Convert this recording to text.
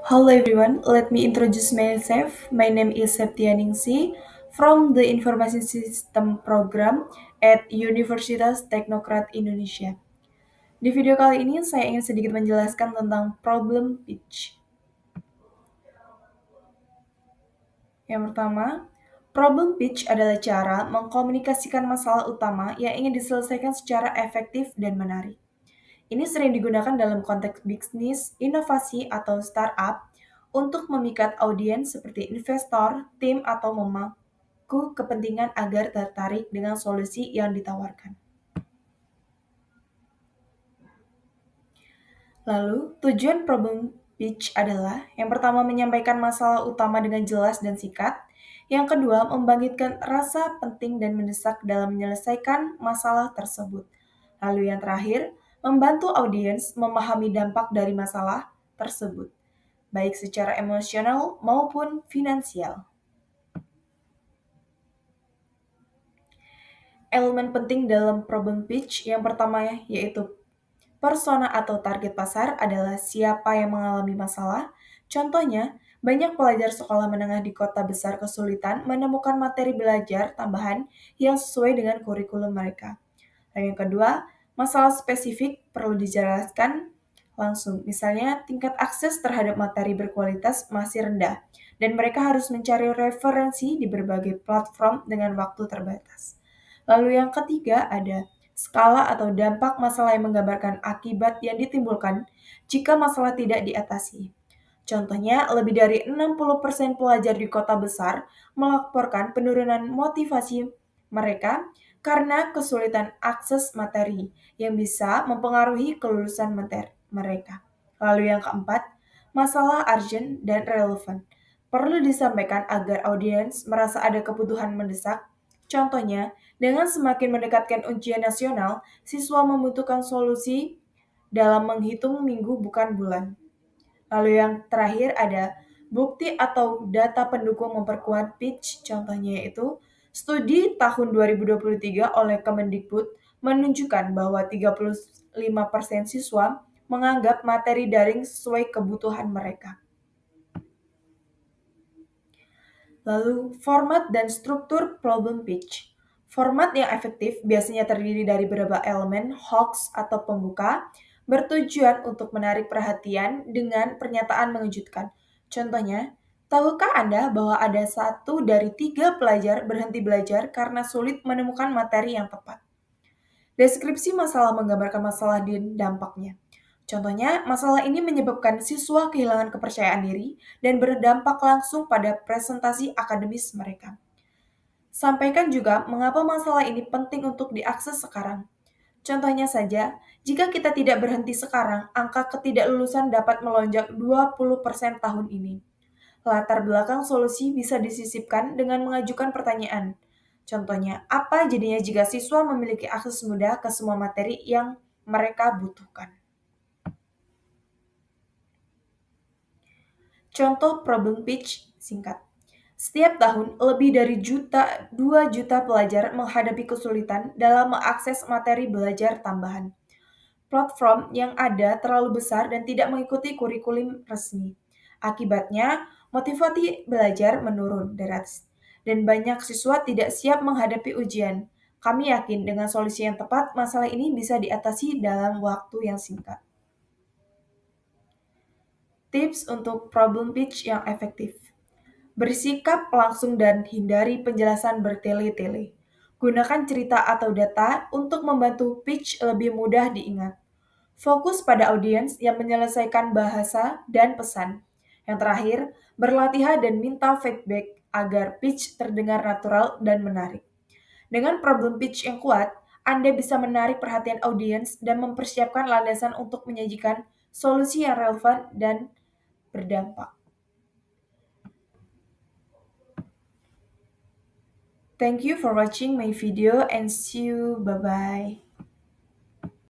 Hello everyone, let me introduce myself. My name is Septianingsi from the Information System Program at Universitas Teknokrat Indonesia. Di video kali ini saya ingin sedikit menjelaskan tentang problem pitch. Yang pertama, problem pitch adalah cara mengkomunikasikan masalah utama yang ingin diselesaikan secara efektif dan menarik. Ini sering digunakan dalam konteks bisnis, inovasi, atau startup untuk memikat audiens seperti investor, tim, atau memangku kepentingan agar tertarik dengan solusi yang ditawarkan. Lalu, tujuan problem pitch adalah yang pertama menyampaikan masalah utama dengan jelas dan singkat, yang kedua membangkitkan rasa penting dan mendesak dalam menyelesaikan masalah tersebut. Lalu yang terakhir, membantu audiens memahami dampak dari masalah tersebut, baik secara emosional maupun finansial. Elemen penting dalam problem pitch yang pertama yaitu persona atau target pasar adalah siapa yang mengalami masalah. Contohnya, banyak pelajar sekolah menengah di kota besar kesulitan menemukan materi belajar tambahan yang sesuai dengan kurikulum mereka. Dan yang kedua, masalah spesifik perlu dijelaskan langsung. Misalnya, tingkat akses terhadap materi berkualitas masih rendah, dan mereka harus mencari referensi di berbagai platform dengan waktu terbatas. Lalu yang ketiga ada skala atau dampak masalah yang menggambarkan akibat yang ditimbulkan jika masalah tidak diatasi. Contohnya, lebih dari 60% pelajar di kota besar melaporkan penurunan motivasi mereka karena kesulitan akses materi yang bisa mempengaruhi kelulusan mereka. Lalu yang keempat, masalah urgent dan relevan. Perlu disampaikan agar audiens merasa ada kebutuhan mendesak. Contohnya, dengan semakin mendekatkan ujian nasional, siswa membutuhkan solusi dalam menghitung minggu bukan bulan. Lalu yang terakhir ada bukti atau data pendukung memperkuat pitch, contohnya yaitu studi tahun 2023 oleh Kemendikbud menunjukkan bahwa 35% siswa menganggap materi daring sesuai kebutuhan mereka. Lalu, format dan struktur problem pitch. Format yang efektif biasanya terdiri dari beberapa elemen, hooks atau pembuka, bertujuan untuk menarik perhatian dengan pernyataan mengejutkan. Contohnya, tahukah Anda bahwa ada 1 dari 3 pelajar berhenti belajar karena sulit menemukan materi yang tepat? Deskripsi masalah menggambarkan masalah dan dampaknya. Contohnya, masalah ini menyebabkan siswa kehilangan kepercayaan diri dan berdampak langsung pada presentasi akademis mereka. Sampaikan juga mengapa masalah ini penting untuk diakses sekarang. Contohnya saja, jika kita tidak berhenti sekarang, angka ketidaklulusan dapat melonjak 20% tahun ini. Latar belakang solusi bisa disisipkan dengan mengajukan pertanyaan. Contohnya, apa jadinya jika siswa memiliki akses mudah ke semua materi yang mereka butuhkan? Contoh problem pitch singkat. Setiap tahun, lebih dari 2 juta pelajar menghadapi kesulitan dalam mengakses materi belajar tambahan. Platform yang ada terlalu besar dan tidak mengikuti kurikulum resmi. Akibatnya, motivasi belajar menurun drastis, dan banyak siswa tidak siap menghadapi ujian. Kami yakin dengan solusi yang tepat, masalah ini bisa diatasi dalam waktu yang singkat. Tips untuk problem pitch yang efektif. Bersikap langsung dan hindari penjelasan bertele-tele. Gunakan cerita atau data untuk membantu pitch lebih mudah diingat. Fokus pada audiens yang menyelesaikan bahasa dan pesan. Yang terakhir, berlatih dan minta feedback agar pitch terdengar natural dan menarik. Dengan problem pitch yang kuat, Anda bisa menarik perhatian audiens dan mempersiapkan landasan untuk menyajikan solusi yang relevan dan berdampak. Thank you for watching my video and see you. Bye-bye.